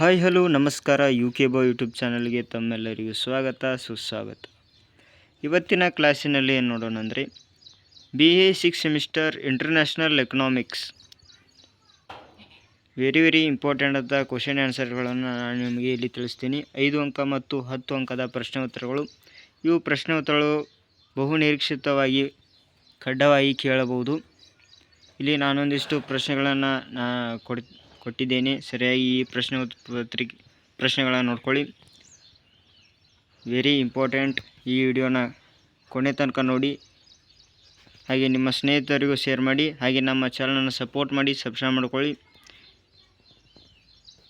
Hi hello ನಮಸ್ಕಾರ UK ಬಾಯ್ YouTube ಚಾನಲ್ಗೆ ತಮ್ಮೆಲ್ಲರಿಗೂ ಸ್ವಾಗತ ಸುಸ್ವಾಗತ. ಇವತ್ತಿನ ಕ್ಲಾಸಿನಲ್ಲಿ ಏನು ನೋಡೋಣ ಅಂದರೆ BA 6 semester international economics very important ಆದ ಕ್ವಶನ್ ಆನ್ಸರ್ಗಳನ್ನು ನಾನು ನಿಮಗೆ ಇಲ್ಲಿ ತಿಳಿಸ್ತೀನಿ. 5 ಅಂಕ ಮತ್ತು 10 ಅಂಕದ ಪ್ರಶ್ನೆ ಉತ್ತರಗಳು. ಇವು ಪ್ರಶ್ನೆ ಉತ್ತರಗಳು ಬಹು ನಿರೀಕ್ಷಿತವಾಗಿ ಖಡ್ಡವಾಗಿ ಕೇಳಬಹುದು. ಇಲ್ಲಿ ನಾನೊಂದಿಷ್ಟು ಪ್ರಶ್ನೆಗಳನ್ನು ಕೊಟ್ಟಿದ್ದೇನೆ. ಸರಿಯಾಗಿ ಈ ಪ್ರಶ್ನೆಗಳನ್ನು ನೋಡ್ಕೊಳ್ಳಿ. Very important. ಈ ವಿಡಿಯೋನ ಕೊನೆ ತನಕ ನೋಡಿ, ಹಾಗೆ ನಿಮ್ಮ ಸ್ನೇಹಿತರಿಗೂ ಶೇರ್ ಮಾಡಿ, ಹಾಗೆ ನಮ್ಮ ಚಾನಲನ್ನು ಸಪೋರ್ಟ್ ಮಾಡಿ, ಸಬ್ಸ್ಕ್ರೈಬ್ ಮಾಡ್ಕೊಳ್ಳಿ.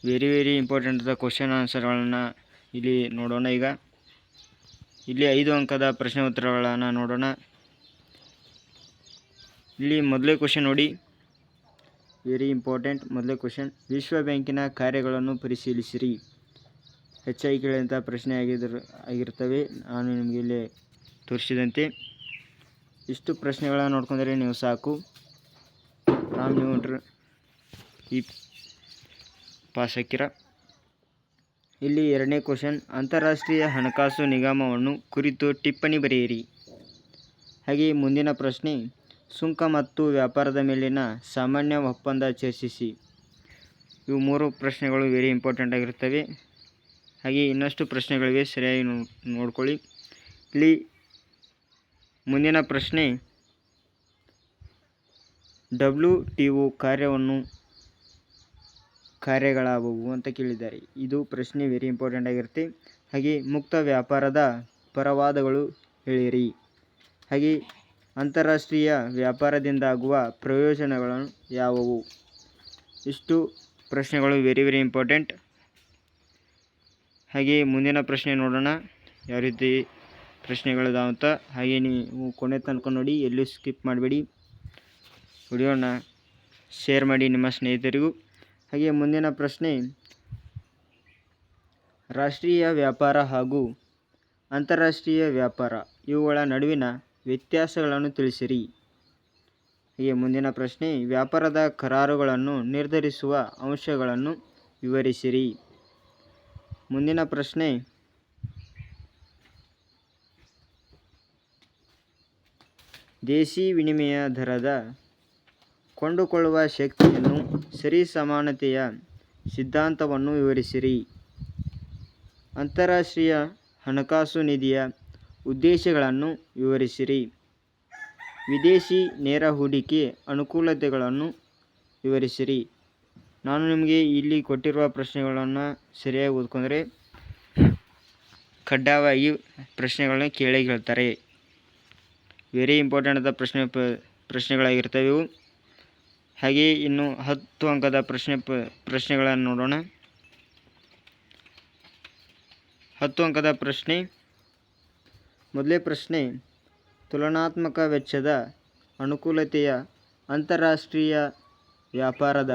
ವೆರಿ ಇಂಪಾರ್ಟೆಂಟ್ ಕ್ವಶನ್ ಆನ್ಸರ್ಗಳನ್ನು ಇಲ್ಲಿ ನೋಡೋಣ. ಈಗ ಇಲ್ಲಿ 5 ಅಂಕದ ಪ್ರಶ್ನೆ ಉತ್ತರಗಳನ್ನು ನೋಡೋಣ. ಇಲ್ಲಿ ಮೊದಲೇ ಕ್ವಶನ್ ನೋಡಿ, ವೆರಿ ಇಂಪಾರ್ಟೆಂಟ್. ಮೊದಲೇ ಕ್ವಶನ್, ವಿಶ್ವ ಬ್ಯಾಂಕಿನ ಕಾರ್ಯಗಳನ್ನು ಪರಿಶೀಲಿಸಿರಿ. ಹೆಚ್ಚಾಗಿ ಕೇಳಿದಂಥ ಪ್ರಶ್ನೆ ಆಗಿರ್ತವೆ. ನಾನು ನಿಮಗೆ ಇಲ್ಲಿ ತೋರಿಸಿದಂತೆ ಇಷ್ಟು ಪ್ರಶ್ನೆಗಳನ್ನು ನೋಡ್ಕೊಂಡ್ರೆ ನೀವು ಸಾಕು, ನೀವು ಈ ಪಾಸ್ ಹಾಕಿರ. ಇಲ್ಲಿ ಎರಡನೇ ಕ್ವಶನ್, ಅಂತಾರಾಷ್ಟ್ರೀಯ ಹಣಕಾಸು ನಿಗಮವನ್ನು ಕುರಿತು ಟಿಪ್ಪಣಿ ಬರೆಯಿರಿ. ಹಾಗೆ ಮುಂದಿನ ಪ್ರಶ್ನೆ, ಸುಂಕ ಮತ್ತು ವ್ಯಾಪಾರದ ಮೇಲಿನ ಸಾಮಾನ್ಯ ಒಪ್ಪಂದ ಚರ್ಚಿಸಿ. ಇವು 3 ಪ್ರಶ್ನೆಗಳು ವೆರಿ ಇಂಪಾರ್ಟೆಂಟ್ ಆಗಿರ್ತವೆ. ಹಾಗೆ ಇನ್ನಷ್ಟು ಪ್ರಶ್ನೆಗಳಿವೆ, ಸರಿಯಾಗಿ ನೋಡ್ಕೊಳ್ಳಿ. ಇಲ್ಲಿ ಮುಂದಿನ ಪ್ರಶ್ನೆ, WTO ಕಾರ್ಯಗಳಾವುವು ಅಂತ ಕೇಳಿದ್ದಾರೆ. ಇದು ಪ್ರಶ್ನೆ ವೆರಿ ಇಂಪಾರ್ಟೆಂಟ್ ಆಗಿರುತ್ತೆ. ಹಾಗೆ ಮುಕ್ತ ವ್ಯಾಪಾರದ ಪರವಾದಗಳು ಹೇಳಿರಿ. ಹಾಗೆ ಅಂತಾರಾಷ್ಟ್ರೀಯ ವ್ಯಾಪಾರದಿಂದಾಗುವ ಪ್ರಯೋಜನಗಳು ಯಾವುವು. ಇಷ್ಟು ಪ್ರಶ್ನೆಗಳು ವೆರಿ ಇಂಪಾರ್ಟೆಂಟ್. ಹಾಗೆ ಮುಂದಿನ ಪ್ರಶ್ನೆ ನೋಡೋಣ ಯಾವ ರೀತಿ ಪ್ರಶ್ನೆಗಳಿದಾವಂತ. ಹಾಗೆ ನೀವು ಕೊನೆ ತನಕ ನೋಡಿ, ಎಲ್ಲೂ ಸ್ಕಿಪ್ ಮಾಡಬೇಡಿ. ವಿಡಿಯೋನ ಶೇರ್ ಮಾಡಿ ನಿಮ್ಮ ಸ್ನೇಹಿತರಿಗೂ. ಹಾಗೆ ಮುಂದಿನ ಪ್ರಶ್ನೆ, ರಾಷ್ಟ್ರೀಯ ವ್ಯಾಪಾರ ಹಾಗೂ ಅಂತಾರಾಷ್ಟ್ರೀಯ ವ್ಯಾಪಾರ ಇವುಗಳ ನಡುವಿನ ವ್ಯತ್ಯಾಸಗಳನ್ನು ತಿಳಿಸಿರಿ. ಹೀಗೆ ಮುಂದಿನ ಪ್ರಶ್ನೆ, ವ್ಯಾಪಾರದ ಕರಾರುಗಳನ್ನು ನಿರ್ಧರಿಸುವ ಅಂಶಗಳನ್ನು ವಿವರಿಸಿರಿ. ಮುಂದಿನ ಪ್ರಶ್ನೆ, ದೇಶಿ ವಿನಿಮಯ ದರದ ಕೊಂಡುಕೊಳ್ಳುವ ಶಕ್ತಿಯನ್ನು ಸರಿಸಮಾನತೆಯ ಸಿದ್ಧಾಂತವನ್ನು ವಿವರಿಸಿರಿ. ಅಂತಾರಾಷ್ಟ್ರೀಯ ಹಣಕಾಸು ನಿಧಿಯ ಉದ್ದೇಶಗಳನ್ನು ವಿವರಿಸಿರಿ. ವಿದೇಶಿ ನೇರ ಹೂಡಿಕೆ ಅನುಕೂಲತೆಗಳನ್ನು ವಿವರಿಸಿರಿ. ನಾನು ನಿಮಗೆ ಇಲ್ಲಿ ಕೊಟ್ಟಿರುವ ಪ್ರಶ್ನೆಗಳನ್ನು ಸರಿಯಾಗಿ ಓದ್ಕೊಂಡ್ರೆ ಕಡ್ಡಾಯವಾಗಿ ಪ್ರಶ್ನೆಗಳನ್ನ ಕೇಳ್ತಾರೆ. ವೆರಿ ಇಂಪಾರ್ಟೆಂಟ್ ಆದ ಪ್ರಶ್ನೆಗಳಾಗಿರ್ತವೆ ಇವು. ಹಾಗೆ ಇನ್ನು 10 ಅಂಕದ ಪ್ರಶ್ನೆಗಳನ್ನು ನೋಡೋಣ. 10 ಅಂಕದ ಪ್ರಶ್ನೆ, ಮೊದಲೇ ಪ್ರಶ್ನೆ, ತುಲನಾತ್ಮಕ ವೆಚ್ಚದ ಅನುಕೂಲತೆಯ ಅಂತಾರಾಷ್ಟ್ರೀಯ ವ್ಯಾಪಾರದ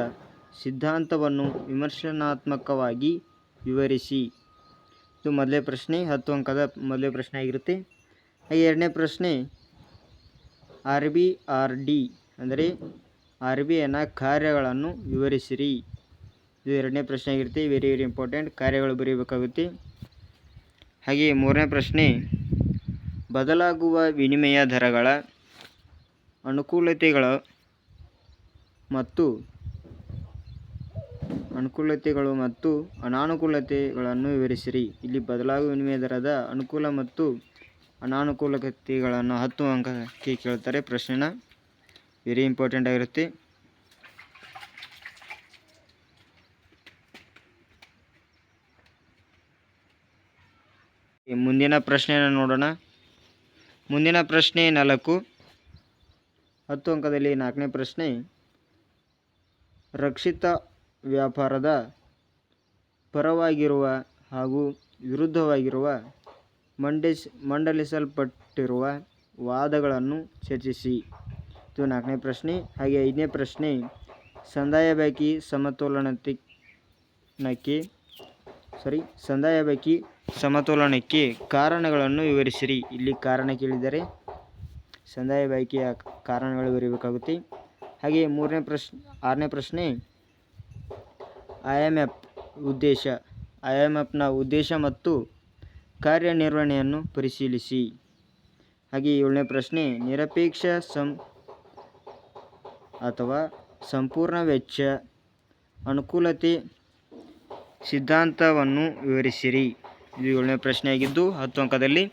ಸಿದ್ಧಾಂತವನ್ನು ವಿಮರ್ಶನಾತ್ಮಕವಾಗಿ ವಿವರಿಸಿ. ಇದು ಮೊದಲೇ ಪ್ರಶ್ನೆ, 10 ಅಂಕದ ಮೊದಲೇ ಪ್ರಶ್ನೆ ಆಗಿರುತ್ತೆ. ಹಾಗೆ ಎರಡನೇ ಪ್ರಶ್ನೆ, RBRD ಅಂದರೆ RBIನ ಕಾರ್ಯಗಳನ್ನು ವಿವರಿಸಿರಿ. ಇದು ಎರಡನೇ ಪ್ರಶ್ನೆ ಆಗಿರುತ್ತೆ. Very important. ಕಾರ್ಯಗಳು ಬರೀಬೇಕಾಗುತ್ತೆ. ಹಾಗೆ ಮೂರನೇ ಪ್ರಶ್ನೆ, ಬದಲಾಗುವ ವಿನಿಮಯ ದರಗಳ ಅನುಕೂಲತೆಗಳು ಮತ್ತು ಅನಾನುಕೂಲತೆಗಳನ್ನು ವಿವರಿಸಿರಿ. ಇಲ್ಲಿ ಬದಲಾಗುವ ವಿನಿಮಯ ದರದ ಅನುಕೂಲ ಮತ್ತು ಅನಾನುಕೂಲತೆಗಳನ್ನು 10 ಅಂಕಕ್ಕೆ ಕೇಳ್ತಾರೆ ಪ್ರಶ್ನೆನ. ವೆರಿ ಇಂಪಾರ್ಟೆಂಟ್ ಆಗಿರುತ್ತೆ. ಮುಂದಿನ ಪ್ರಶ್ನೆಯನ್ನು ನೋಡೋಣ. ಮುಂದಿನ ಪ್ರಶ್ನೆ 4, 10 ಅಂಕದಲ್ಲಿ 4ನೇ ಪ್ರಶ್ನೆ, ರಕ್ಷಿತ ವ್ಯಾಪಾರದ ಪರವಾಗಿರುವ ಹಾಗೂ ವಿರುದ್ಧವಾಗಿರುವ ಮಂಡಲಿಸಲ್ಪಟ್ಟಿರುವ ವಾದಗಳನ್ನು ಚರ್ಚಿಸಿ. ಇದು 4ನೇ ಪ್ರಶ್ನೆ. ಹಾಗೆ 5ನೇ ಪ್ರಶ್ನೆ, ಸಂದಾಯ ಬಾಕಿ ಸಮತೋಲನಕ್ಕೆ ಕಾರಣಗಳನ್ನು ವಿವರಿಸಿರಿ. ಇಲ್ಲಿ ಕಾರಣ ಕೇಳಿದರೆ ಸಂದಾಯ ಬಾಕಿಯ ಕಾರಣಗಳು ಬರೀಬೇಕಾಗುತ್ತೆ. ಹಾಗೆ 6ನೇ ಪ್ರಶ್ನೆ, IMF ಉದ್ದೇಶ IMFನ ಉದ್ದೇಶ ಮತ್ತು ಕಾರ್ಯನಿರ್ವಹಣೆಯನ್ನು ಪರಿಶೀಲಿಸಿ. ಹಾಗೆ 7ನೇ ಪ್ರಶ್ನೆ ನಿರಪೇಕ್ಷ ಅಥವಾ ಸಂಪೂರ್ಣ ವೆಚ್ಚ ಅನುಕೂಲತೆ ಸಿದ್ಧಾಂತವನ್ನು ವಿವರಿಸಿರಿ. ಇದು 7ನೇ ಪ್ರಶ್ನೆ ಆಗಿದ್ದು 10 ಅಂಕದಲ್ಲಿ.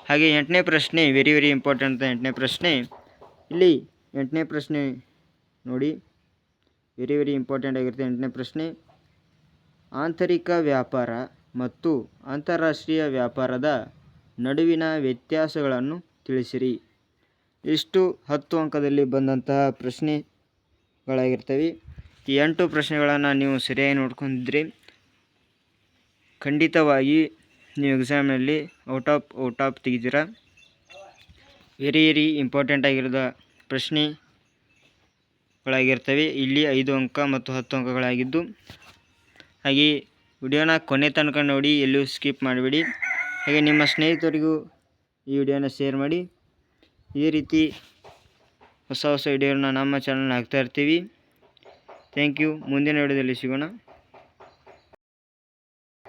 ಹಾಗೆ 8ನೇ ಪ್ರಶ್ನೆ ವೆರಿ ಇಂಪಾರ್ಟೆಂಟ್. 8ನೇ ಪ್ರಶ್ನೆ ಇಲ್ಲಿ 8ನೇ ಪ್ರಶ್ನೆ ನೋಡಿ ವೆರಿ ಇಂಪಾರ್ಟೆಂಟ್ ಆಗಿರುತ್ತೆ. 8ನೇ ಪ್ರಶ್ನೆ ಆಂತರಿಕ ವ್ಯಾಪಾರ ಮತ್ತು ಅಂತಾರಾಷ್ಟ್ರೀಯ ವ್ಯಾಪಾರದ ನಡುವಿನ ವ್ಯತ್ಯಾಸಗಳನ್ನು ತಿಳಿಸಿರಿ. ಇಷ್ಟು 10 ಅಂಕದಲ್ಲಿ ಬಂದಂತಹ ಪ್ರಶ್ನೆಗಳಾಗಿರ್ತವೆ. ಈ 8 ಪ್ರಶ್ನೆಗಳನ್ನು ನೀವು ಸರಿಯಾಗಿ ನೋಡ್ಕೊಂಡಿದ್ರೆ ಖಂಡಿತವಾಗಿ ನೀವು ಎಕ್ಸಾಮ್ನಲ್ಲಿ ಔಟ್ ಆಫ್ ತೆಗಿತೀರಾ. ವೆರಿ ಇಂಪಾರ್ಟೆಂಟ್ ಆಗಿರೋದ ಪ್ರಶ್ನೆಗಳಾಗಿರ್ತವೆ. ಇಲ್ಲಿ 5 ಅಂಕ ಮತ್ತು 10 ಅಂಕಗಳಾಗಿದ್ದು. ಹಾಗೆ ವಿಡಿಯೋನ ಕೊನೆ ತನಕ ನೋಡಿ, ಎಲ್ಲೂ ಸ್ಕಿಪ್ ಮಾಡಬೇಡಿ. ಹಾಗೆ ನಿಮ್ಮ ಸ್ನೇಹಿತರಿಗೂ ಈ ವಿಡಿಯೋನ ಶೇರ್ ಮಾಡಿ. ಇದೇ ರೀತಿ ಹೊಸ ವಿಡಿಯೋನ ನಮ್ಮ ಚಾನಲ್ನ ಹಾಕ್ತಾ ಇರ್ತೀವಿ. Thank you. ಮುಂದಿನ ವಿಡಿಯೋದಲ್ಲಿ ಸಿಗೋಣ.